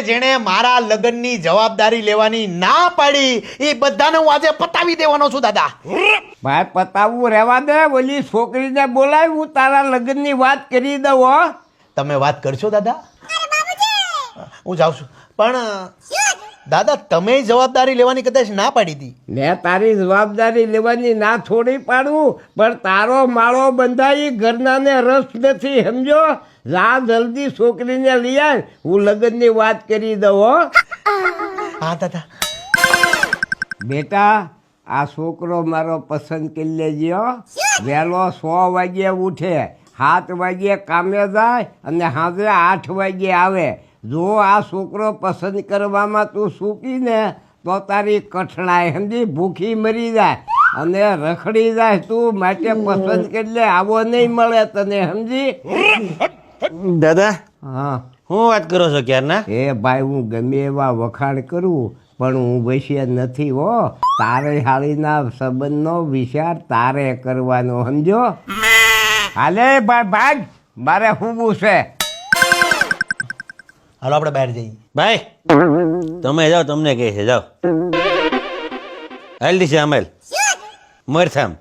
જેણે મારા લગ્નની જવાબદારી લેવાની ના પાડી એ બધાને હું આજે પતાવી દેવાનો છું દાદા. ભાઈ પતાવવું રહેવા દે, ઓલી છોકરીને બોલાવી, હું તારા લગ્નની વાત કરી દઉં. હો તમે વાત કરશો દાદા? હું જાઉં છું. પણ દાદા તમે જવાબદારી લેવાની કદાચ ના પાડી હતી. મેં તારી જવાબદારી લેવાની ના થોડી પાડવું, પણ તારો માળો બંધાઈ ઘરનાને રસ નથી, સમજો. જા જલ્દી છોકરીને લઈ આવ, હું લગ્નની વાત કરી દઉં. હો હા દાદા. બેટા આ છોકરો મારો પસંદ કરી લેજો. વહેલો 6 વાગે ઉઠે, 7 વાગે કામે જાય અને સાંજે 8 વાગે આવે. જો આ છોકરો પસંદ કરવામાં તું ચૂકીને તો તારી કઠણાય, સમજી, ભૂખી મરી જાય અને રખડી જાય તું. માટે પસંદ કરી લે, આવો નહીં મળે તને, સમજી. દાદા હા હું વાત કરો છો ક્યારના? એ ભાઈ હું ગમે એવા વખાણ કરું પણ હું વૈશ્ય નથી. હો તારે હાળીના સંબંધનો વિચાર તારે કરવાનો, સમજો. હાલે ભાઈ ભાગ, મારે શું છે. હાલો આપણે બહાર જઈએ. ભાઈ તમે જાઓ, તમને કહે છે જાઓ. હાલ દીશે અમેલ મરથામ.